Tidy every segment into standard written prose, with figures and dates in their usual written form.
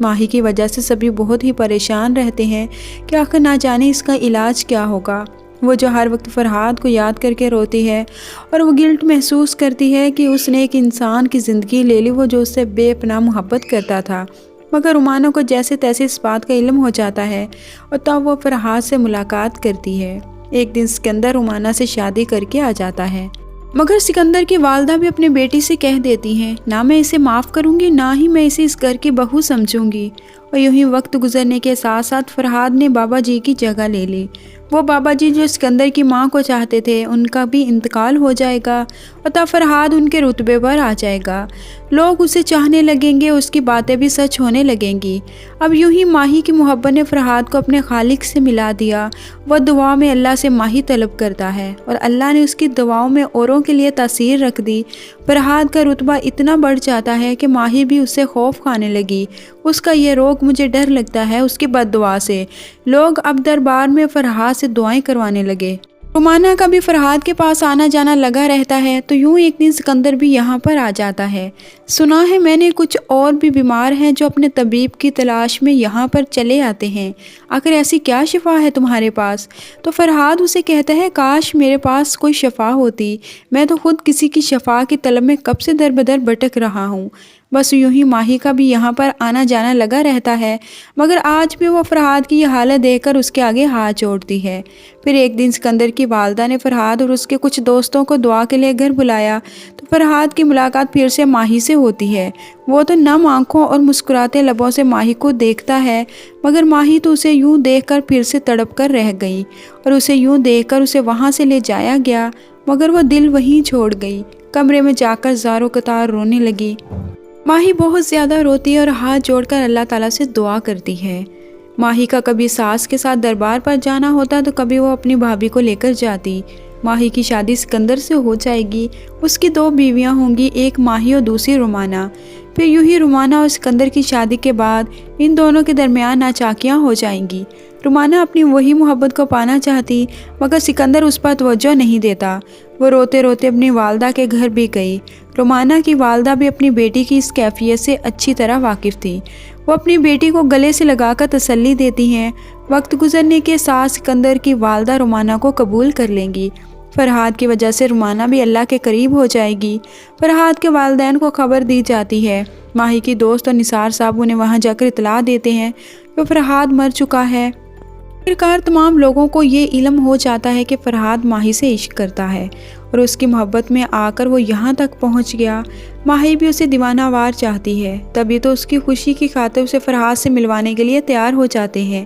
ماہی کی وجہ سے سبھی بہت ہی پریشان رہتے ہیں کہ آخر نہ جانے اس کا علاج کیا ہوگا۔ وہ جو ہر وقت فرحاد کو یاد کر کے روتی ہے اور وہ گلٹ محسوس کرتی ہے کہ اس نے ایک انسان کی زندگی لے لی، وہ جو اس سے بے پناہ محبت کرتا تھا۔ مگر رومانہ کو جیسے تیسے اس بات کا علم ہو جاتا ہے اور تب وہ فرحاد سے ملاقات کرتی ہے۔ ایک دن سکندر رومانہ سے شادی کر کے آ جاتا ہے، مگر سکندر کی والدہ بھی اپنی بیٹی سے کہہ دیتی ہیں نہ میں اسے معاف کروں گی، نہ ہی میں اسے اس گھر کی بہو سمجھوں گی۔ اور یوں ہی وقت گزرنے کے ساتھ ساتھ فرحاد نے بابا جی کی جگہ لے لی۔ وہ بابا جی جو سکندر کی ماں کو چاہتے تھے، ان کا بھی انتقال ہو جائے گا اور تب فرحاد ان کے رتبے پر آ جائے گا۔ لوگ اسے چاہنے لگیں گے، اس کی باتیں بھی سچ ہونے لگیں گی۔ اب یوں ہی ماہی کی محبت نے فرحاد کو اپنے خالق سے ملا دیا۔ وہ دعا میں اللہ سے ماہی طلب کرتا ہے اور اللہ نے اس کی دعاؤں میں اوروں کے لیے تاثیر رکھ دی۔ فرحاد کا رتبہ اتنا بڑھ جاتا ہے کہ ماہی بھی اس سے خوف کھانے لگی۔ اس کا یہ روگ مجھے ڈر لگتا ہے اس کی بد دعا سے۔ لوگ اب دربار میں فرحاد سے دعائیں کروانے لگے۔ رومانہ کا بھی فرحاد کے پاس آنا جانا لگا رہتا ہے، تو یوں ایک دن سکندر بھی یہاں پر آ جاتا ہے۔ سنا ہے میں نے کچھ اور بھی بیمار ہیں جو اپنے طبیب کی تلاش میں یہاں پر چلے آتے ہیں، آخر ایسی کیا شفا ہے تمہارے پاس؟ تو فرحاد اسے کہتا ہے کاش میرے پاس کوئی شفا ہوتی، میں تو خود کسی کی شفا کی طلب میں کب سے در بدر بھٹک رہا ہوں۔ بس یوں ہی ماہی کا بھی یہاں پر آنا جانا لگا رہتا ہے، مگر آج بھی وہ فرحاد کی یہ حالت دیکھ کر اس کے آگے ہاتھ جوڑتی ہے۔ پھر ایک دن سکندر کی والدہ نے فرحاد اور اس کے کچھ دوستوں کو دعا کے لیے گھر بلایا، تو فرحاد کی ملاقات پھر سے ماہی سے ہوتی ہے۔ وہ تو نم آنکھوں اور مسکراتے لبوں سے ماہی کو دیکھتا ہے، مگر ماہی تو اسے یوں دیکھ کر پھر سے تڑپ کر رہ گئی، اور اسے یوں دیکھ کر اسے وہاں سے لے جایا گیا، مگر وہ دل وہیں چھوڑ گئی۔ کمرے میں جا کر زاروں قطار رونے لگی۔ ماہی بہت زیادہ روتی ہے اور ہاتھ جوڑ کر اللہ تعالیٰ سے دعا کرتی ہے۔ ماہی کا کبھی ساس کے ساتھ دربار پر جانا ہوتا تو کبھی وہ اپنی بھابھی کو لے کر جاتی۔ ماہی کی شادی سکندر سے ہو جائے گی، اس کی 2 بیویاں ہوں گی، ایک ماہی اور دوسری رومانہ۔ پھر یوں ہی رومانہ اور سکندر کی شادی کے بعد ان دونوں کے درمیان ناچاکیاں ہو جائیں گی۔ رومانہ اپنی وہی محبت کو پانا چاہتی، مگر سکندر اس پر توجہ نہیں دیتا۔ وہ روتے روتے اپنی والدہ کے گھر بھی گئی۔ رومانہ کی والدہ بھی اپنی بیٹی کی اس کیفیت سے اچھی طرح واقف تھی۔ وہ اپنی بیٹی کو گلے سے لگا کر تسلی دیتی ہیں۔ وقت گزرنے کے ساتھ سکندر کی والدہ رومانہ کو قبول کر لیں گی۔ فرحاد کی وجہ سے رومانہ بھی اللہ کے قریب ہو جائے گی۔ فرحاد کے والدین کو خبر دی جاتی ہے۔ ماہی کی دوست اور نثار صاحب انہیں وہاں جا کر اطلاع دیتے ہیں کہ فرحاد مر چکا ہے۔ آخرکار تمام لوگوں کو یہ علم ہو جاتا ہے کہ فرحاد ماہی سے عشق کرتا ہے اور اس کی محبت میں آ کر وہ یہاں تک پہنچ گیا۔ ماہی بھی اسے دیوانہ وار چاہتی ہے، تبھی تو اس کی خوشی کی خاطر اسے فرحاد سے ملوانے کے لیے تیار ہو جاتے ہیں۔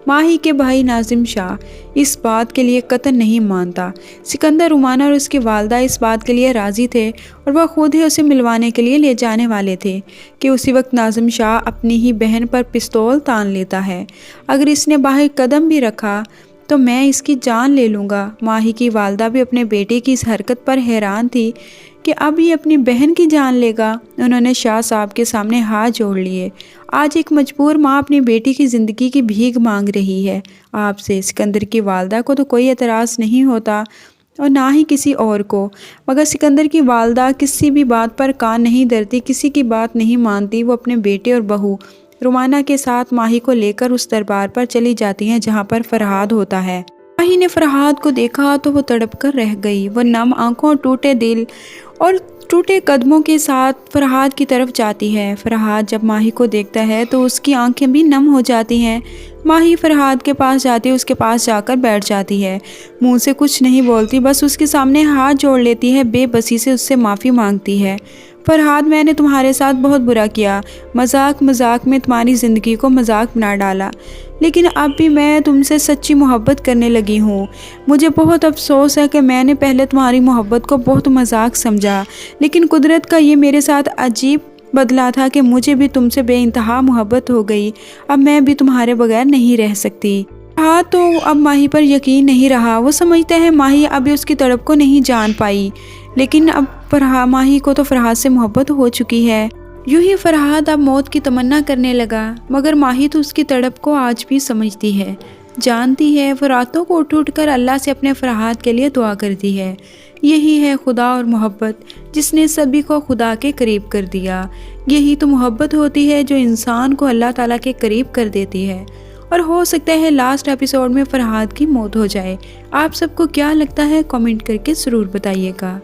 ماہی کے بھائی ناظم شاہ اس بات کے لیے قطعاً نہیں مانتا۔ سکندر، رومانہ اور اس کی والدہ اس بات کے لیے راضی تھے اور وہ خود ہی اسے ملوانے کے لیے لے جانے والے تھے کہ اسی وقت ناظم شاہ اپنی ہی بہن پر پستول تان لیتا ہے، اگر اس نے باہر قدم بھی رکھا تو میں اس کی جان لے لوں گا۔ ماہی کی والدہ بھی اپنے بیٹے کی اس حرکت پر حیران تھی کہ اب یہ اپنی بہن کی جان لے گا۔ انہوں نے شاہ صاحب کے سامنے ہاتھ جوڑ لیے۔ آج ایک مجبور ماں اپنی بیٹی کی زندگی کی بھیک مانگ رہی ہے آپ سے۔ سکندر کی والدہ کو تو کوئی اعتراض نہیں ہوتا اور نہ ہی کسی اور کو، مگر سکندر کی والدہ کسی بھی بات پر کان نہیں دھرتی، کسی کی بات نہیں مانتی۔ وہ اپنے بیٹے اور بہو رومانہ کے ساتھ ماہی کو لے کر اس دربار پر چلی جاتی ہیں جہاں پر فرحاد ہوتا ہے۔ ماہی نے فرحاد کو دیکھا تو وہ تڑپ کر رہ گئی۔ وہ نم آنکھوں، ٹوٹے دل اور ٹوٹے قدموں کے ساتھ فرحاد کی طرف جاتی ہے۔ فرحاد جب ماہی کو دیکھتا ہے تو اس کی آنکھیں بھی نم ہو جاتی ہیں۔ ماہی فرحاد کے پاس جاتی ہے، اس کے پاس جا کر بیٹھ جاتی ہے، منہ سے کچھ نہیں بولتی، بس اس کے سامنے ہاتھ جوڑ لیتی ہے، بے بسی سے اس سے معافی مانگتی ہے۔ فرحاد، میں نے تمہارے ساتھ بہت برا کیا، مذاق مذاق میں تمہاری زندگی کو مذاق بنا ڈالا، لیکن اب بھی میں تم سے سچی محبت کرنے لگی ہوں۔ مجھے بہت افسوس ہے کہ میں نے پہلے تمہاری محبت کو بہت مذاق سمجھا، لیکن قدرت کا یہ میرے ساتھ عجیب بدلا تھا کہ مجھے بھی تم سے بے انتہا محبت ہو گئی۔ اب میں بھی تمہارے بغیر نہیں رہ سکتی۔ فرحاد تو اب ماہی پر یقین نہیں رہا۔ وہ سمجھتا ہے ماہی ابھی اس کی تڑپ کو نہیں جان پائی، لیکن اب ماہی کو تو فرحاد سے محبت ہو چکی ہے۔ یوں ہی فرحاد اب موت کی تمنا کرنے لگا، مگر ماہی تو اس کی تڑپ کو آج بھی سمجھتی ہے۔ جانتی ہے وہ راتوں کو اٹھ کر اللہ سے اپنے فرحات کے لیے دعا کرتی ہے۔ یہی ہے خدا اور محبت جس نے سبھی کو خدا کے قریب کر دیا۔ یہی تو محبت ہوتی ہے جو انسان کو اللہ تعالیٰ کے قریب کر دیتی ہے۔ اور ہو سکتا ہے لاسٹ ایپیسوڈ میں فرحات کی موت ہو جائے۔ آپ سب کو کیا لگتا ہے کامنٹ کر کے ضرور بتائیے گا۔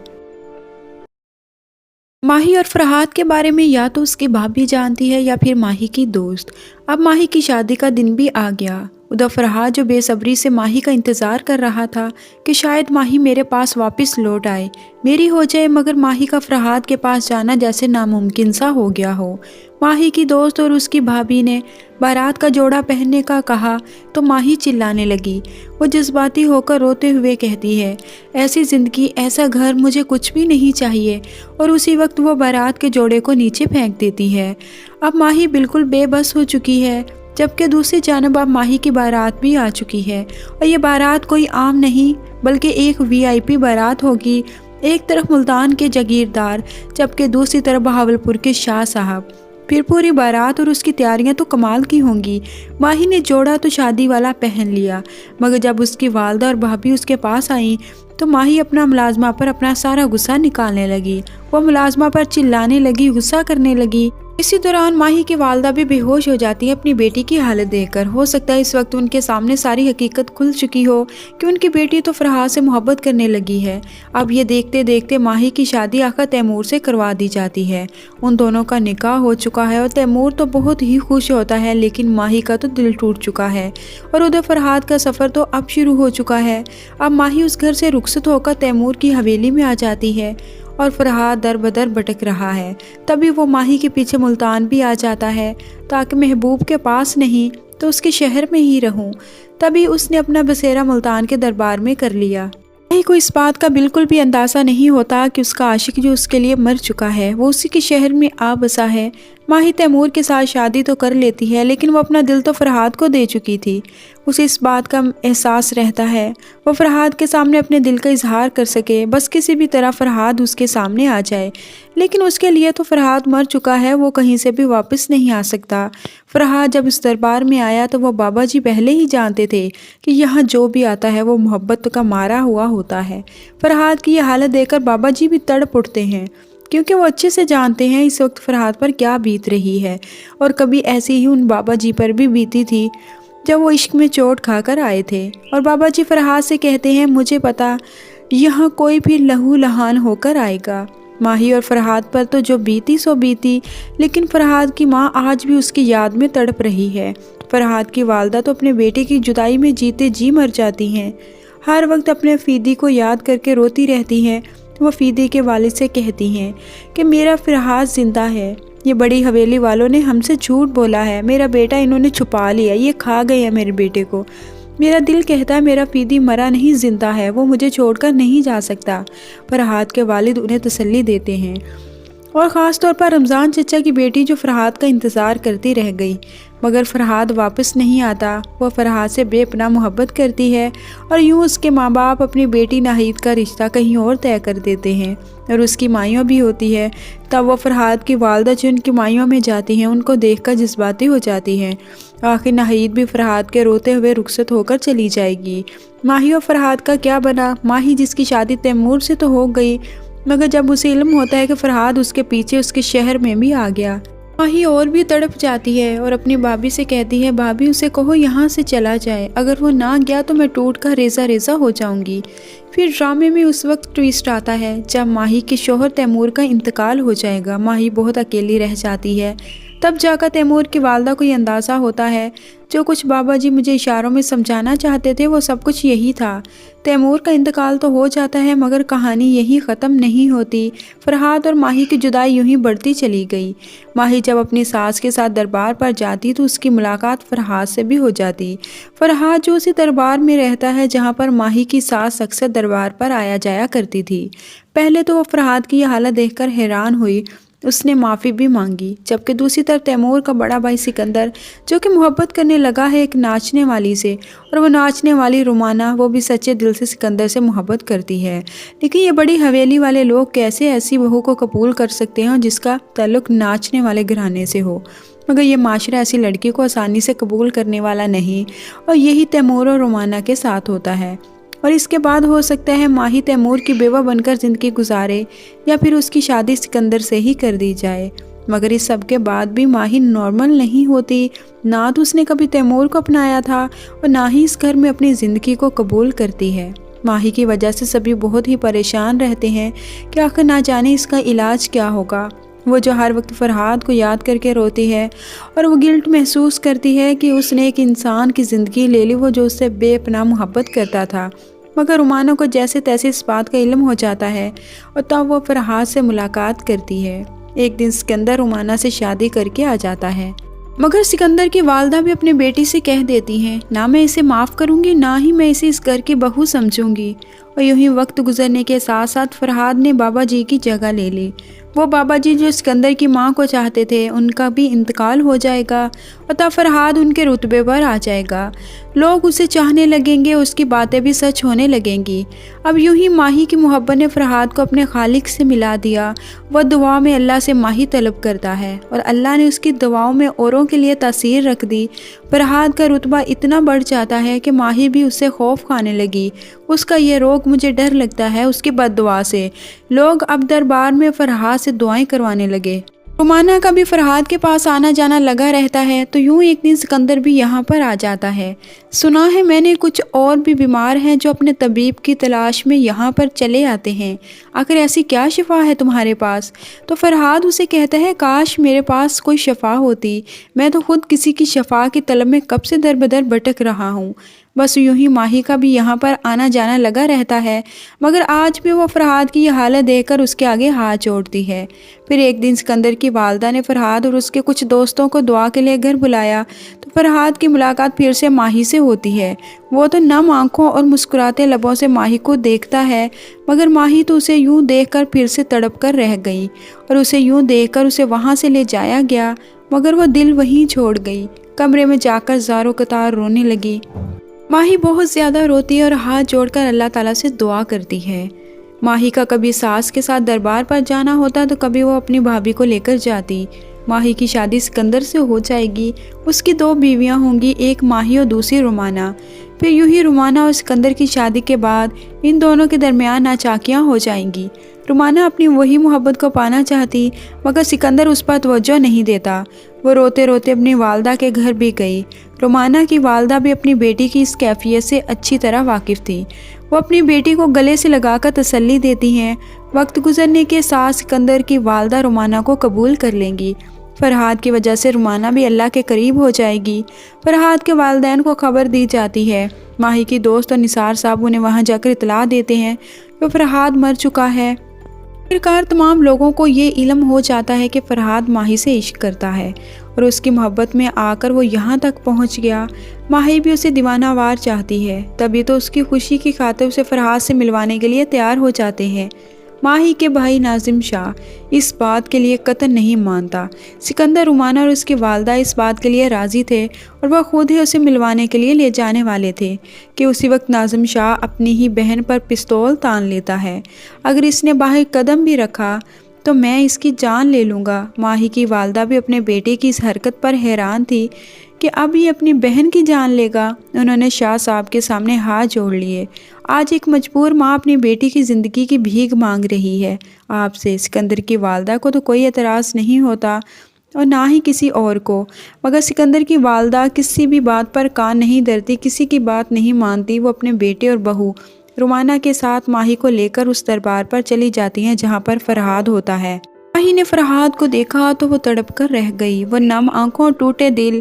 ماہی اور فرحات کے بارے میں یا تو اس کی بھابھی جانتی ہے یا پھر ماہی کی دوست۔ اب ماہی کی شادی کا دن بھی آ گیا۔ ادھر فرحات جو بے صبری سے ماہی کا انتظار کر رہا تھا کہ شاید ماہی میرے پاس واپس لوٹ آئے، میری ہو جائے، مگر ماہی کا فرحات کے پاس جانا جیسے ناممکن سا ہو گیا ہو۔ ماہی کی دوست اور اس کی بھابھی نے بارات کا جوڑا پہننے کا کہا تو ماہی چلانے لگی۔ وہ جذباتی ہو کر روتے ہوئے کہتی ہے، ایسی زندگی، ایسا گھر مجھے کچھ بھی نہیں چاہیے، اور اسی وقت وہ بارات کے جوڑے کو نیچے پھینک دیتی ہے۔ اب ماہی بالکل بے بس ہو چکی ہے، جبکہ دوسری جانب اب ماہی کی بارات بھی آ چکی ہے، اور یہ بارات کوئی عام نہیں بلکہ ایک VIP بارات ہوگی۔ ایک طرف ملتان کے جاگیردار، جبکہ دوسری طرف بہاولپور کے شاہ صاحب۔ پھر پوری بارات اور اس کی تیاریاں تو کمال کی ہوں گی۔ ماہی نے جوڑا تو شادی والا پہن لیا، مگر جب اس کی والدہ اور بھابھی اس کے پاس آئیں تو ماہی اپنا ملازمہ پر اپنا سارا غصہ نکالنے لگی۔ وہ ملازمہ پر چلانے لگی، غصہ کرنے لگی۔ اسی دوران ماہی کی والدہ بھی بے ہوش ہو جاتی ہے اپنی بیٹی کی حالت دیکھ کر۔ ہو سکتا ہے اس وقت ان کے سامنے ساری حقیقت کھل چکی ہو کہ ان کی بیٹی تو فرحات سے محبت کرنے لگی ہے۔ اب یہ دیکھتے دیکھتے ماہی کی شادی آقا تیمور سے کروا دی جاتی ہے۔ ان دونوں کا نکاح ہو چکا ہے اور تیمور تو بہت ہی خوش ہوتا ہے، لیکن ماہی کا تو دل ٹوٹ چکا ہے، اور ادھر فرحات کا سفر تو اب شروع ہو چکا ہے۔ اب ماہی اس گھر سے رخصت ہو کر تیمور کی حویلی میں آ جاتی ہے، اور فرحات در بدر بھٹک رہا ہے۔ تبھی وہ ماہی کے پیچھے ملتان بھی آ جاتا ہے تاکہ محبوب کے پاس نہیں تو اس کے شہر میں ہی رہوں۔ تبھی اس نے اپنا بسیرا ملتان کے دربار میں کر لیا۔ ماہی کو اس بات کا بالکل بھی اندازہ نہیں ہوتا کہ اس کا عاشق جو اس کے لیے مر چکا ہے وہ اسی کے شہر میں آ بسا ہے۔ ماہی تیمور کے ساتھ شادی تو کر لیتی ہے، لیکن وہ اپنا دل تو فرحات کو دے چکی تھی۔ اسے اس بات کا احساس رہتا ہے وہ فرحات کے سامنے اپنے دل کا اظہار کر سکے، بس کسی بھی طرح فرحات اس کے سامنے آ جائے، لیکن اس کے لیے تو فرحات مر چکا ہے، وہ کہیں سے بھی واپس نہیں آ سکتا۔ فرحات جب اس دربار میں آیا تو وہ بابا جی پہلے ہی جانتے تھے کہ یہاں جو بھی آتا ہے وہ محبت کا مارا ہوا ہوتا ہے۔ فرحات کی یہ حالت دیکھ کر بابا جی بھی تڑپ اٹھتے ہیں، کیونکہ وہ اچھے سے جانتے ہیں اس وقت فرحات پر کیا بیت رہی ہے، اور کبھی ایسی ہی ان بابا جی پر بھی بیتی تھی جب وہ عشق میں چوٹ کھا کر آئے تھے۔ اور بابا جی فرحات سے کہتے ہیں، مجھے پتا یہاں کوئی بھی لہو لہان ہو کر آئے گا۔ ماہی اور فرحات پر تو جو بیتی سو بیتی، لیکن فرحات کی ماں آج بھی اس کی یاد میں تڑپ رہی ہے۔ فرحات کی والدہ تو اپنے بیٹے کی جدائی میں جیتے جی مر جاتی ہیں، ہر وقت اپنے فیدی کو یاد کر کے روتی رہتی ہیں۔ وہ فیدی کے والد سے کہتی ہیں کہ میرا فرحات زندہ ہے، یہ بڑی حویلی والوں نے ہم سے جھوٹ بولا ہے، میرا بیٹا انہوں نے چھپا لیا، یہ کھا گئے ہیں میرے بیٹے کو۔ میرا دل کہتا ہے میرا فیدی مرا نہیں، زندہ ہے، وہ مجھے چھوڑ کر نہیں جا سکتا۔ فرحات کے والد انہیں تسلی دیتے ہیں، اور خاص طور پر رمضان چچا کی بیٹی جو فرحات کا انتظار کرتی رہ گئی، مگر فرحات واپس نہیں آتا۔ وہ فرحات سے بے پناہ محبت کرتی ہے، اور یوں اس کے ماں باپ اپنی بیٹی ناہید کا رشتہ کہیں اور طے کر دیتے ہیں، اور اس کی مائیوں بھی ہوتی ہے۔ تب وہ فرحات کی والدہ جو ان کی مائیوں میں جاتی ہیں ان کو دیکھ کر جذباتی ہو جاتی ہیں۔ آخر ناہید بھی فرحات کے روتے ہوئے رخصت ہو کر چلی جائے گی۔ ماہی اور فرحات کا کیا بنا؟ ماہی جس کی شادی تیمور سے تو ہو گئی، مگر جب اسے علم ہوتا ہے کہ فرحات اس کے پیچھے اس کے شہر میں بھی آ گیا، ماہی اور بھی تڑپ جاتی ہے اور اپنی بھابھی سے کہتی ہے، بھابھی اسے کہو یہاں سے چلا جائے، اگر وہ نہ گیا تو میں ٹوٹ کر ریزہ ریزہ ہو جاؤں گی۔ پھر ڈرامے میں اس وقت ٹویسٹ آتا ہے جب ماہی کے شوہر تیمور کا انتقال ہو جائے گا۔ ماہی بہت اکیلی رہ جاتی ہے۔ تب جا کر تیمور کی والدہ کو یہ اندازہ ہوتا ہے جو کچھ بابا جی مجھے اشاروں میں سمجھانا چاہتے تھے وہ سب کچھ یہی تھا۔ تیمور کا انتقال تو ہو جاتا ہے، مگر کہانی یہی ختم نہیں ہوتی۔ فرحات اور ماہی کی جدائی یوں ہی بڑھتی چلی گئی۔ ماہی جب اپنی ساس کے ساتھ دربار پر جاتی تو اس کی ملاقات فرحات سے بھی ہو جاتی۔ فرحات جو اسی دربار میں رہتا ہے جہاں پر ماہی کی ساس اکثر دربار پر آیا جایا کرتی تھی۔ پہلے تو وہ فرحات کی یہ حالت دیکھ کر حیران ہوئی، اس نے معافی بھی مانگی، جبکہ دوسری طرف تیمور کا بڑا بھائی سکندر جو کہ محبت کرنے لگا ہے ایک ناچنے والی سے، اور وہ ناچنے والی رومانہ وہ بھی سچے دل سے سکندر سے محبت کرتی ہے۔ لیکن یہ بڑی حویلی والے لوگ کیسے ایسی بہو کو قبول کر سکتے ہیں جس کا تعلق ناچنے والے گھرانے سے ہو؟ مگر یہ معاشرہ ایسی لڑکی کو آسانی سے قبول کرنے والا نہیں، اور یہی تیمور اور رومانہ کے ساتھ ہوتا ہے۔ اور اس کے بعد ہو سکتا ہے ماہی تیمور کی بیوہ بن کر زندگی گزارے، یا پھر اس کی شادی سکندر سے ہی کر دی جائے۔ مگر اس سب کے بعد بھی ماہی نارمل نہیں ہوتی، نہ تو اس نے کبھی تیمور کو اپنایا تھا اور نہ ہی اس گھر میں اپنی زندگی کو قبول کرتی ہے۔ ماہی کی وجہ سے سبھی بہت ہی پریشان رہتے ہیں کہ آخر نہ جانے اس کا علاج کیا ہوگا۔ وہ جو ہر وقت فرحاد کو یاد کر کے روتی ہے اور وہ گلٹ محسوس کرتی ہے کہ اس نے ایک انسان کی زندگی لے لی، وہ جو اس سے بے پناہ محبت کرتا تھا۔ مگر رومانہ کو جیسے تیسے اس بات کا علم ہو جاتا ہے اور تب وہ فرحاد سے ملاقات کرتی ہے۔ ایک دن سکندر رومانہ سے شادی کر کے آ جاتا ہے، مگر سکندر کی والدہ بھی اپنی بیٹی سے کہہ دیتی ہیں نہ میں اسے معاف کروں گی، نہ ہی میں اسے اس گھر کی بہو سمجھوں گی۔ اور یوں ہی وقت گزرنے کے ساتھ ساتھ فرحاد نے بابا جی کی جگہ لے لی۔ وہ بابا جی جو سکندر کی ماں کو چاہتے تھے، ان کا بھی انتقال ہو جائے گا اور تب فرحاد ان کے رتبے پر آ جائے گا۔ لوگ اسے چاہنے لگیں گے، اس کی باتیں بھی سچ ہونے لگیں گی۔ اب یوں ہی ماہی کی محبت نے فرحاد کو اپنے خالق سے ملا دیا۔ وہ دعا میں اللہ سے ماہی طلب کرتا ہے اور اللہ نے اس کی دعاؤں میں اوروں کے لیے تاثیر رکھ دی۔ فرحاد کا رتبہ اتنا بڑھ جاتا ہے کہ ماہی بھی اس سے خوف کھانے لگی۔ اس کا یہ روگ مجھے ڈر لگتا ہے اس کی بد دعا سے۔ لوگ اب دربار میں فرحاد سے دعائیں کروانے لگے۔ رومانہ کا بھی فرحاد کے پاس آنا جانا لگا رہتا ہے، تو یوں ایک دن سکندر بھی یہاں پر آ جاتا ہے۔ سنا ہے میں نے کچھ اور بھی بیمار ہیں جو اپنے طبیب کی تلاش میں یہاں پر چلے آتے ہیں، آخر ایسی کیا شفا ہے تمہارے پاس؟ تو فرحاد اسے کہتا ہے کاش میرے پاس کوئی شفا ہوتی، میں تو خود کسی کی شفا کی طلب میں کب سے در بدر بھٹک رہا ہوں۔ بس یوں ہی ماہی کا بھی یہاں پر آنا جانا لگا رہتا ہے، مگر آج بھی وہ فرحاد کی یہ حالت دیکھ کر اس کے آگے ہاتھ جوڑتی ہے۔ پھر ایک دن سکندر کی والدہ نے فرحاد اور اس کے کچھ دوستوں کو دعا کے لیے گھر بلایا، تو فرحاد کی ملاقات پھر سے ماہی سے ہوتی ہے۔ وہ تو نم آنکھوں اور مسکراتے لبوں سے ماہی کو دیکھتا ہے، مگر ماہی تو اسے یوں دیکھ کر پھر سے تڑپ کر رہ گئی، اور اسے یوں دیکھ کر اسے وہاں سے لے جایا گیا، مگر وہ دل وہیں چھوڑ گئی۔ کمرے میں جا کر زاروں قطار رونے لگی۔ ماہی بہت زیادہ روتی ہے اور ہاتھ جوڑ کر اللہ تعالیٰ سے دعا کرتی ہے۔ ماہی کا کبھی ساس کے ساتھ دربار پر جانا ہوتا تو کبھی وہ اپنی بھابھی کو لے کر جاتی۔ ماہی کی شادی سکندر سے ہو جائے گی، اس کی 2 بیویاں ہوں گی، ایک ماہی اور دوسری رومانہ۔ پھر یوں ہی رومانہ اور سکندر کی شادی کے بعد ان دونوں کے درمیان ناچاکیاں ہو جائیں گی۔ رومانہ اپنی وہی محبت کو پانا چاہتی، مگر سکندر اس پر توجہ نہیں دیتا۔ وہ روتے روتے اپنی والدہ کے گھر بھی گئی۔ رومانہ کی والدہ بھی اپنی بیٹی کی اس کیفیت سے اچھی طرح واقف تھی۔ وہ اپنی بیٹی کو گلے سے لگا کر تسلی دیتی ہیں۔ وقت گزرنے کے ساتھ سکندر کی والدہ رومانہ کو قبول کر لیں گی۔ فرحاد کی وجہ سے رومانہ بھی اللہ کے قریب ہو جائے گی۔ فرحاد کے والدین کو خبر دی جاتی ہے۔ ماہی کی دوست اور نثار صاحب انہیں وہاں جا کر اطلاع دیتے ہیں کہ فرحاد مر چکا ہے۔ آخرکار تمام لوگوں کو یہ علم ہو جاتا ہے کہ فرحاد ماہی سے عشق کرتا ہے اور اس کی محبت میں آ کر وہ یہاں تک پہنچ گیا۔ ماہی بھی اسے دیوانہ وار چاہتی ہے، تبھی تو اس کی خوشی کی خاطر اسے فرحاد سے ملوانے کے لیے تیار ہو جاتے ہیں۔ ماہی کے بھائی ناظم شاہ اس بات کے لیے قطعاً نہیں مانتا۔ سکندر، رومانہ اور اس کی والدہ اس بات کے لیے راضی تھے اور وہ خود ہی اسے ملوانے کے لیے لے جانے والے تھے کہ اسی وقت ناظم شاہ اپنی ہی بہن پر پستول تان لیتا ہے، اگر اس نے باہر قدم بھی رکھا تو میں اس کی جان لے لوں گا۔ ماہی کی والدہ بھی اپنے بیٹے کی اس حرکت پر حیران تھی کہ اب یہ اپنی بہن کی جان لے گا۔ انہوں نے شاہ صاحب کے سامنے ہاتھ جوڑ لیے۔ آج ایک مجبور ماں اپنی بیٹی کی زندگی کی بھیک مانگ رہی ہے آپ سے۔ سکندر کی والدہ کو تو کوئی اعتراض نہیں ہوتا اور نہ ہی کسی اور کو، مگر سکندر کی والدہ کسی بھی بات پر کان نہیں دھرتی، کسی کی بات نہیں مانتی۔ وہ اپنے بیٹے اور بہو رومانہ کے ساتھ ماہی کو لے کر اس دربار پر چلی جاتی ہیں جہاں پر فرحاد ہوتا ہے۔ ماہی نے فرحاد کو دیکھا تو وہ تڑپ کر رہ گئی۔ وہ نم آنکھوں، ٹوٹے دل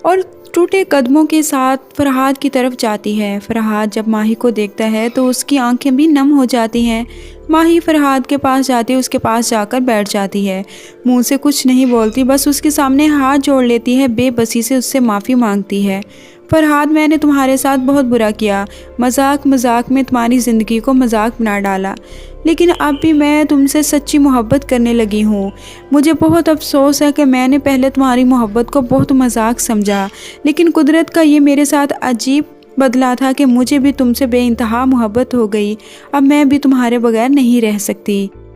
اور ٹوٹے قدموں کے ساتھ فرحاد کی طرف جاتی ہے۔ فرحاد جب ماہی کو دیکھتا ہے تو اس کی آنکھیں بھی نم ہو جاتی ہیں۔ ماہی فرحاد کے پاس جاتی ہے، اس کے پاس جا کر بیٹھ جاتی ہے، منہ سے کچھ نہیں بولتی، بس اس کے سامنے ہاتھ جوڑ لیتی ہے، بے بسی سے اس سے معافی مانگتی ہے۔ فرحاد، میں نے تمہارے ساتھ بہت برا کیا، مذاق میں تمہاری زندگی کو مذاق بنا ڈالا، لیکن اب بھی میں تم سے سچی محبت کرنے لگی ہوں۔ مجھے بہت افسوس ہے کہ میں نے پہلے تمہاری محبت کو بہت مذاق سمجھا، لیکن قدرت کا یہ میرے ساتھ عجیب بدلا تھا کہ مجھے بھی تم سے بے انتہا محبت ہو گئی۔ اب میں بھی تمہارے بغیر نہیں رہ سکتی۔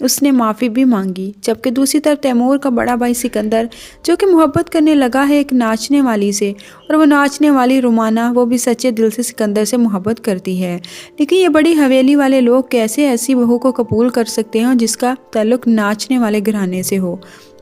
اس نے معافی بھی مانگی، جبکہ دوسری طرف تیمور کا بڑا بھائی سکندر جو کہ محبت کرنے لگا ہے ایک ناچنے والی سے، اور وہ ناچنے والی رومانہ وہ بھی سچے دل سے سکندر سے محبت کرتی ہے۔ لیکن یہ بڑی حویلی والے لوگ کیسے ایسی بہو کو قبول کر سکتے ہیں جس کا تعلق ناچنے والے گھرانے سے ہو؟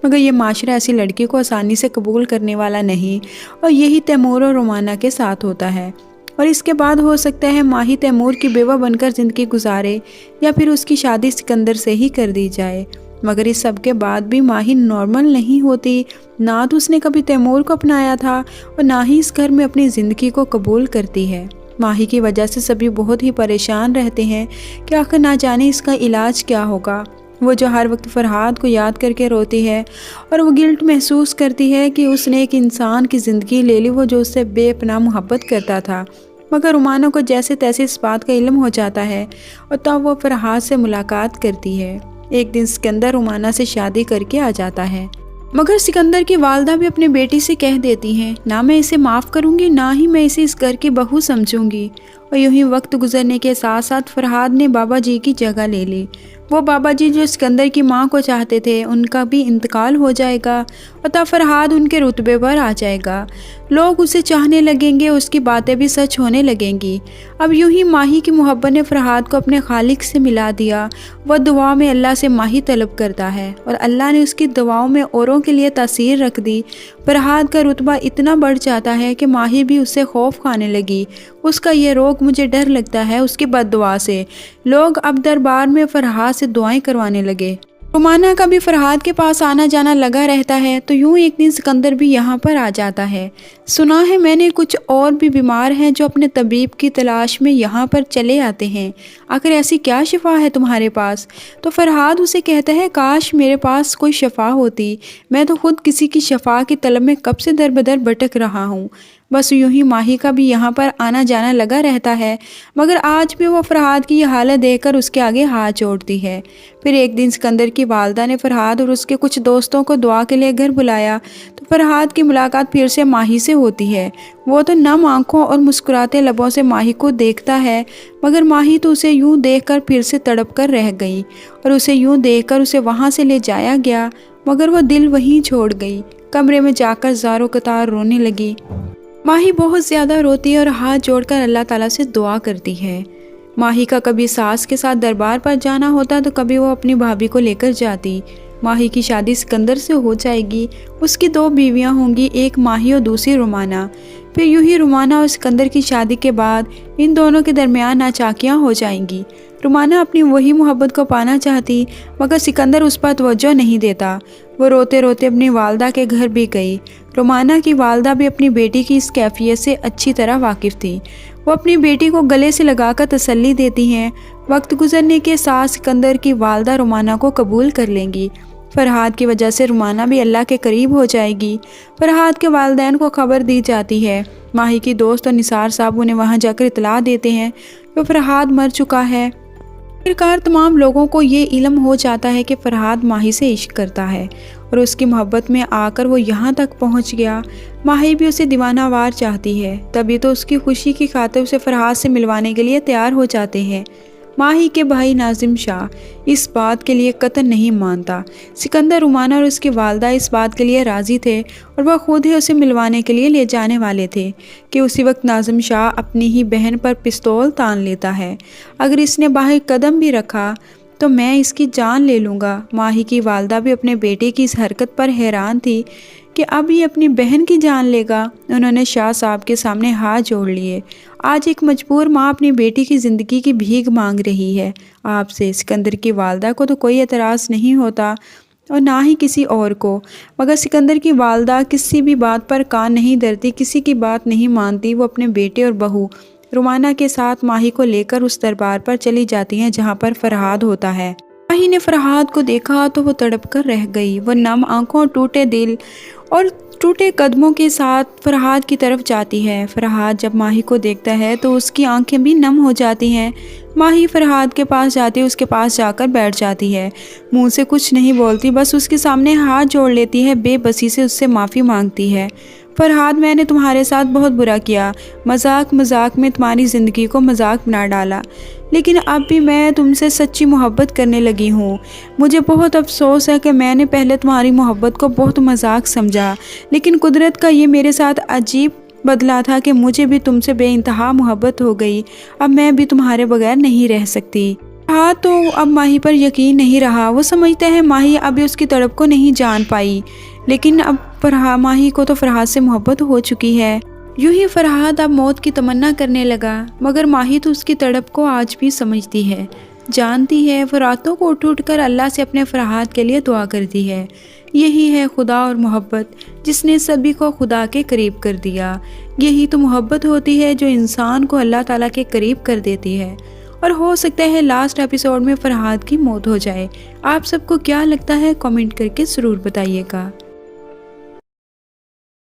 مگر یہ معاشرہ ایسی لڑکی کو آسانی سے قبول کرنے والا نہیں، اور یہی تیمور اور رومانہ کے ساتھ ہوتا ہے۔ اور اس کے بعد ہو سکتا ہے ماہی تیمور کی بیوہ بن کر زندگی گزارے، یا پھر اس کی شادی سکندر سے ہی کر دی جائے۔ مگر اس سب کے بعد بھی ماہی نارمل نہیں ہوتی، نہ تو اس نے کبھی تیمور کو اپنایا تھا اور نہ ہی اس گھر میں اپنی زندگی کو قبول کرتی ہے۔ ماہی کی وجہ سے سبھی بہت ہی پریشان رہتے ہیں کہ آخر نہ جانے اس کا علاج کیا ہوگا۔ وہ جو ہر وقت فرحاد کو یاد کر کے روتی ہے اور وہ گلٹ محسوس کرتی ہے کہ اس نے ایک انسان کی زندگی لے لی، وہ جو اس سے بے پناہ محبت کرتا تھا۔ مگر رومانہ کو جیسے تیسے اس بات کا علم ہو جاتا ہے اور تب وہ فرحاد سے ملاقات کرتی ہے۔ ایک دن سکندر رومانہ سے شادی کر کے آ جاتا ہے، مگر سکندر کی والدہ بھی اپنی بیٹی سے کہہ دیتی ہیں نہ میں اسے معاف کروں گی، نہ ہی میں اسے اس گھر کی بہو سمجھوں گی۔ اور یوں ہی وقت گزرنے کے ساتھ ساتھ فرحاد نے بابا جی کی جگہ لے لی۔ وہ بابا جی جو سکندر کی ماں کو چاہتے تھے، ان کا بھی انتقال ہو جائے گا اور تب فرحاد ان کے رتبے پر آ جائے گا۔ لوگ اسے چاہنے لگیں گے، اس کی باتیں بھی سچ ہونے لگیں گی۔ اب یوں ہی ماہی کی محبت نے فرحاد کو اپنے خالق سے ملا دیا۔ وہ دعا میں اللہ سے ماہی طلب کرتا ہے اور اللہ نے اس کی دعاؤں میں اوروں کے لیے تاثیر رکھ دی۔ فرحاد کا رتبہ اتنا بڑھ جاتا ہے کہ ماہی بھی اس سے خوف کھانے لگی۔ اس کا یہ روگ مجھے ڈر لگتا ہے اس کی بد دعا سے۔ لوگ اب دربار میں فرحاد سے دعائیں کروانے لگے۔ رومانہ کا بھی فرحاد کے پاس آنا جانا لگا رہتا ہے، تو یوں ایک دن سکندر بھی یہاں پر آ جاتا ہے۔ سنا ہے میں نے کچھ اور بھی بیمار ہیں جو اپنے طبیب کی تلاش میں یہاں پر چلے آتے ہیں، آخر ایسی کیا شفا ہے تمہارے پاس؟ تو فرحاد اسے کہتا ہے کاش میرے پاس کوئی شفا ہوتی، میں تو خود کسی کی شفا کی طلب میں کب سے در بدر بھٹک رہا ہوں۔ بس یوں ہی ماہی کا بھی یہاں پر آنا جانا لگا رہتا ہے، مگر آج بھی وہ فرحاد کی یہ حالت دیکھ کر اس کے آگے ہاتھ جوڑتی ہے۔ پھر ایک دن سکندر کی والدہ نے فرحاد اور اس کے کچھ دوستوں کو دعا کے لیے گھر بلایا، تو فرحاد کی ملاقات پھر سے ماہی سے ہوتی ہے۔ وہ تو نم آنکھوں اور مسکراتے لبوں سے ماہی کو دیکھتا ہے، مگر ماہی تو اسے یوں دیکھ کر پھر سے تڑپ کر رہ گئی، اور اسے یوں دیکھ کر اسے وہاں سے لے جایا گیا، مگر وہ دل وہیں چھوڑ گئی۔ کمرے میں جا کر زاروں قطار رونے لگی۔ ماہی بہت زیادہ روتی ہے اور ہاتھ جوڑ کر اللہ تعالیٰ سے دعا کرتی ہے۔ ماہی کا کبھی ساس کے ساتھ دربار پر جانا ہوتا تو کبھی وہ اپنی بھابھی کو لے کر جاتی۔ ماہی کی شادی سکندر سے ہو جائے گی، اس کی 2 بیویاں ہوں گی، ایک ماہی اور دوسری رومانہ۔ پھر یوں ہی رومانہ اور سکندر کی شادی کے بعد ان دونوں کے درمیان ناچاکیاں ہو جائیں گی۔ رومانہ اپنی وہی محبت کو پانا چاہتی، مگر سکندر اس پر توجہ نہیں دیتا۔ وہ روتے روتے اپنی والدہ کے گھر بھی گئی۔ رومانہ کی والدہ بھی اپنی بیٹی کی اس کیفیت سے اچھی طرح واقف تھی۔ وہ اپنی بیٹی کو گلے سے لگا کر تسلی دیتی ہیں۔ وقت گزرنے کے ساتھ سکندر کی والدہ رومانہ کو قبول کر لیں گی۔ فرحاد کی وجہ سے رومانہ بھی اللہ کے قریب ہو جائے گی۔ فرحاد کے والدین کو خبر دی جاتی ہے۔ ماہی کی دوست اور نثار صاحب انہیں وہاں جا کر اطلاع دیتے ہیں کہ فرحاد مر چکا ہے۔ آخرکار تمام لوگوں کو یہ علم ہو جاتا ہے کہ فرحاد ماہی سے عشق کرتا ہے اور اس کی محبت میں آ کر وہ یہاں تک پہنچ گیا۔ ماہی بھی اسے دیوانہ وار چاہتی ہے، تبھی تو اس کی خوشی کی خاطر اسے فرحاد سے ملوانے کے لیے تیار ہو جاتے ہیں۔ ماہی کے بھائی ناظم شاہ اس بات کے لیے قطعاً نہیں مانتا۔ سکندر، رومانہ اور اس کی والدہ اس بات کے لیے راضی تھے اور وہ خود ہی اسے ملوانے کے لیے لے جانے والے تھے کہ اسی وقت ناظم شاہ اپنی ہی بہن پر پستول تان لیتا ہے، اگر اس نے باہر قدم بھی رکھا تو میں اس کی جان لے لوں گا۔ ماہی کی والدہ بھی اپنے بیٹے کی اس حرکت پر حیران تھی کہ اب یہ اپنی بہن کی جان لے گا۔ انہوں نے شاہ صاحب کے سامنے ہاتھ جوڑ لیے۔ آج ایک مجبور ماں اپنی بیٹی کی زندگی کی بھیک مانگ رہی ہے آپ سے۔ سکندر کی والدہ کو تو کوئی اعتراض نہیں ہوتا اور نہ ہی کسی اور کو، مگر سکندر کی والدہ کسی بھی بات پر کان نہیں دھرتی، کسی کی بات نہیں مانتی۔ وہ اپنے بیٹے اور بہو رومانہ کے ساتھ ماہی کو لے کر اس دربار پر چلی جاتی ہیں جہاں پر فرحاد ہوتا ہے۔ ماہی نے فرحاد کو دیکھا تو وہ تڑپ کر رہ گئی۔ وہ نم آنکھوں، ٹوٹے دل اور ٹوٹے قدموں کے ساتھ فرحاد کی طرف جاتی ہے۔ فرحاد جب ماہی کو دیکھتا ہے تو اس کی آنکھیں بھی نم ہو جاتی ہیں۔ ماہی فرحاد کے پاس جاتی ہے، اس کے پاس جا کر بیٹھ جاتی ہے، منہ سے کچھ نہیں بولتی، بس اس کے سامنے ہاتھ جوڑ لیتی ہے، بے بسی سے اس سے معافی مانگتی ہے۔ فرحاد میں نے تمہارے ساتھ بہت برا کیا، مذاق مذاق میں تمہاری زندگی کو مذاق بنا ڈالا، لیکن اب بھی میں تم سے سچی محبت کرنے لگی ہوں۔ مجھے بہت افسوس ہے کہ میں نے پہلے تمہاری محبت کو بہت مذاق سمجھا، لیکن قدرت کا یہ میرے ساتھ عجیب بدلا تھا کہ مجھے بھی تم سے بے انتہا محبت ہو گئی۔ اب میں بھی تمہارے بغیر نہیں رہ سکتی۔ ہاں تو اب ماہی پر یقین نہیں رہا۔ وہ سمجھتا ہے ماہی ابھی اس کی تڑپ کو نہیں جان پائی، لیکن اب ماہی کو تو فرحاد سے محبت ہو چکی ہے۔ یوں ہی فرحاد اب موت کی تمنا کرنے لگا، مگر ماہی تو اس کی تڑپ کو آج بھی سمجھتی ہے، جانتی ہے۔ وہ راتوں کو اٹھ کر اللہ سے اپنے فرحاد کے لیے دعا کرتی ہے۔ یہی ہے خدا اور محبت، جس نے سبھی کو خدا کے قریب کر دیا۔ یہی تو محبت ہوتی ہے جو انسان کو اللہ تعالیٰ کے قریب کر دیتی ہے۔ اور ہو سکتا ہے لاسٹ ایپیسوڈ میں فرحاد کی موت ہو جائے۔ آپ سب کو کیا لگتا ہے کامنٹ کر کے ضرور بتائیے گا۔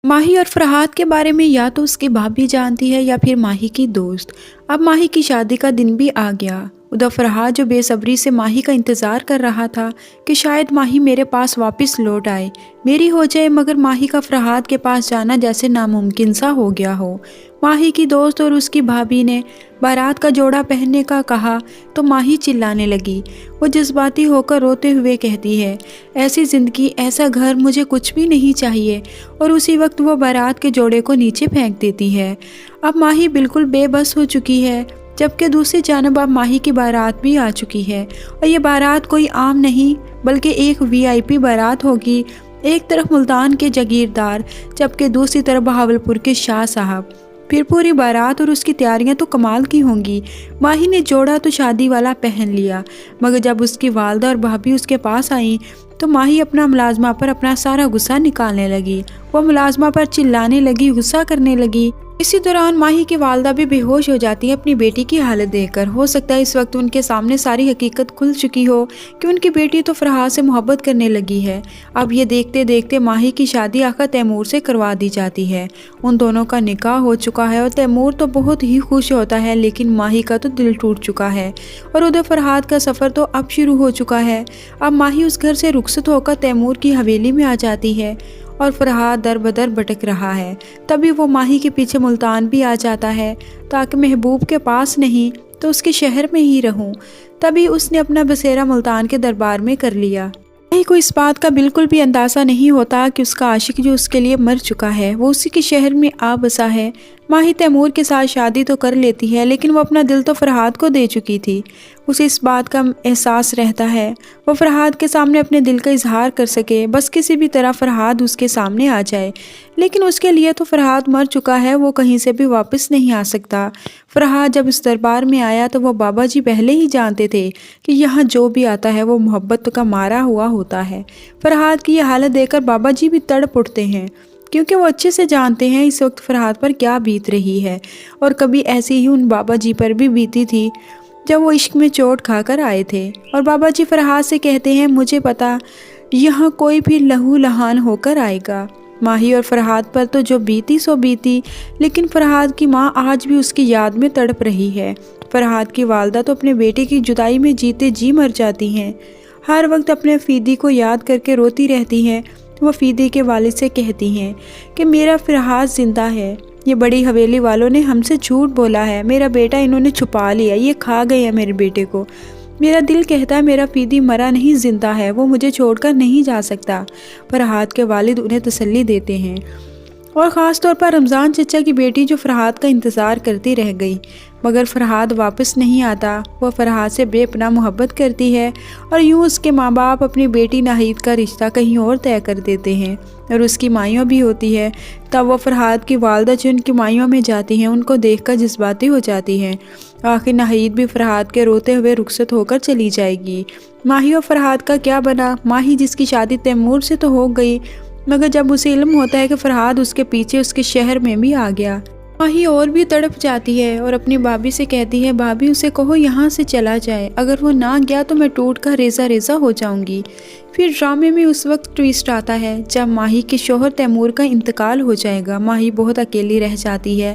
ماہی اور فرحاد کے بارے میں یا تو اس کی بھابھی جانتی ہے یا پھر ماہی کی دوست۔ اب ماہی کی شادی کا دن بھی آ گیا۔ ادھر فرحاد جو بے صبری سے ماہی کا انتظار کر رہا تھا کہ شاید ماہی میرے پاس واپس لوٹ آئے، میری ہو جائے، مگر ماہی کا فرحاد کے پاس جانا جیسے ناممکن سا ہو گیا ہو۔ ماہی کی دوست اور اس کی بھابھی نے بارات کا جوڑا پہننے کا کہا تو ماہی چلانے لگی۔ وہ جذباتی ہو کر روتے ہوئے کہتی ہے، ایسی زندگی، ایسا گھر مجھے کچھ بھی نہیں چاہیے، اور اسی وقت وہ بارات کے جوڑے کو نیچے پھینک دیتی ہے۔ اب ماہی بالکل بے بس ہو چکی ہے، جبکہ دوسری جانب اب ماہی کی بارات بھی آ چکی ہے، اور یہ بارات کوئی عام نہیں بلکہ ایک VIP بارات ہوگی۔ ایک طرف ملتان کے جاگیردار، جبکہ دوسری طرف بہاولپور کے شاہ صاحب۔ پھر پوری بارات اور اس کی تیاریاں تو کمال کی ہوں گی۔ ماہی نے جوڑا تو شادی والا پہن لیا، مگر جب اس کی والدہ اور بھابھی اس کے پاس آئیں تو ماہی اپنا ملازمہ پر اپنا سارا غصہ نکالنے لگی۔ وہ ملازمہ پر چلانے لگی، غصہ کرنے لگی۔ اسی دوران ماہی کی والدہ بھی بے ہوش ہو جاتی ہے اپنی بیٹی کی حالت دیکھ کر۔ ہو سکتا ہے اس وقت ان کے سامنے ساری حقیقت کھل چکی ہو کہ ان کی بیٹی تو فرحاد سے محبت کرنے لگی ہے۔ اب یہ دیکھتے دیکھتے ماہی کی شادی آقا تیمور سے کروا دی جاتی ہے۔ ان دونوں کا نکاح ہو چکا ہے اور تیمور تو بہت ہی خوش ہوتا ہے، لیکن ماہی کا تو دل ٹوٹ چکا ہے، اور ادھر فرحاد کا سفر تو اب شروع ہو چکا ہے۔ اب ماہی اس گھر سے رخصت ہو کر تیمور کی حویلی میں آ جاتی ہے، اور فرحاد در بدر بھٹک رہا ہے۔ تبھی وہ ماہی کے پیچھے ملتان بھی آ جاتا ہے تاکہ محبوب کے پاس نہیں تو اس کے شہر میں ہی رہوں۔ تبھی اس نے اپنا بسیرا ملتان کے دربار میں کر لیا۔ ماہی کو اس بات کا بالکل بھی اندازہ نہیں ہوتا کہ اس کا عاشق جو اس کے لیے مر چکا ہے وہ اسی کے شہر میں آ بسا ہے۔ ماہی تیمور کے ساتھ شادی تو کر لیتی ہے، لیکن وہ اپنا دل تو فرحاد کو دے چکی تھی۔ اسے اس بات کا احساس رہتا ہے وہ فرحاد کے سامنے اپنے دل کا اظہار کر سکے، بس کسی بھی طرح فرحاد اس کے سامنے آ جائے، لیکن اس کے لیے تو فرحاد مر چکا ہے، وہ کہیں سے بھی واپس نہیں آ سکتا۔ فرحاد جب اس دربار میں آیا تو وہ بابا جی پہلے ہی جانتے تھے کہ یہاں جو بھی آتا ہے وہ محبت کا مارا ہوا ہوتا ہے۔ فرحاد کی یہ حالت دیکھ کر بابا جی بھی تڑپ اٹھتے ہیں، کیونکہ وہ اچھے سے جانتے ہیں اس وقت فرحاد پر کیا بیت رہی ہے، اور کبھی ایسی ہی ان بابا جی پر بھی بیتی تھی جب وہ عشق میں چوٹ کھا کر آئے تھے۔ اور بابا جی فرحاد سے کہتے ہیں، مجھے پتا یہاں کوئی بھی لہو لہان ہو کر آئے گا۔ ماہی اور فرحاد پر تو جو بیتی سو بیتی، لیکن فرحاد کی ماں آج بھی اس کی یاد میں تڑپ رہی ہے۔ فرحاد کی والدہ تو اپنے بیٹے کی جدائی میں جیتے جی مر جاتی ہیں، ہر وقت اپنے فیدی کو یاد کر کے روتی رہتی ہیں۔ وہ فیدی کے والد سے کہتی ہیں کہ میرا فرحاد زندہ ہے، یہ بڑی حویلی والوں نے ہم سے جھوٹ بولا ہے، میرا بیٹا انہوں نے چھپا لیا، یہ کھا گئے ہیں میرے بیٹے کو۔ میرا دل کہتا ہے میرا فیدی مرا نہیں، زندہ ہے، وہ مجھے چھوڑ کر نہیں جا سکتا۔ فرحاد کے والد انہیں تسلی دیتے ہیں، اور خاص طور پر رمضان چچا کی بیٹی جو فرحاد کا انتظار کرتی رہ گئی، مگر فرحاد واپس نہیں آتا۔ وہ فرحاد سے بے پناہ محبت کرتی ہے، اور یوں اس کے ماں باپ اپنی بیٹی ناہید کا رشتہ کہیں اور طے کر دیتے ہیں، اور اس کی مائیوں بھی ہوتی ہے۔ تب وہ فرحاد کی والدہ جو ان کی مائیوں میں جاتی ہیں ان کو دیکھ کر جذباتی ہو جاتی ہیں۔ آخر ناہید بھی فرحاد کے روتے ہوئے رخصت ہو کر چلی جائے گی۔ ماہی اور فرحاد کا کیا بنا؟ ماہی جس کی شادی تیمور سے تو ہو گئی، مگر جب اسے علم ہوتا ہے کہ فرحاد اس کے پیچھے اس کے شہر میں بھی آ گیا، ماہی اور بھی تڑپ جاتی ہے اور اپنی بھابھی سے کہتی ہے، بھابھی اسے کہو یہاں سے چلا جائے، اگر وہ نہ گیا تو میں ٹوٹ کر ریزہ ریزہ ہو جاؤں گی۔ پھر ڈرامے میں اس وقت ٹویسٹ آتا ہے جب ماہی کے شوہر تیمور کا انتقال ہو جائے گا۔ ماہی بہت اکیلی رہ جاتی ہے،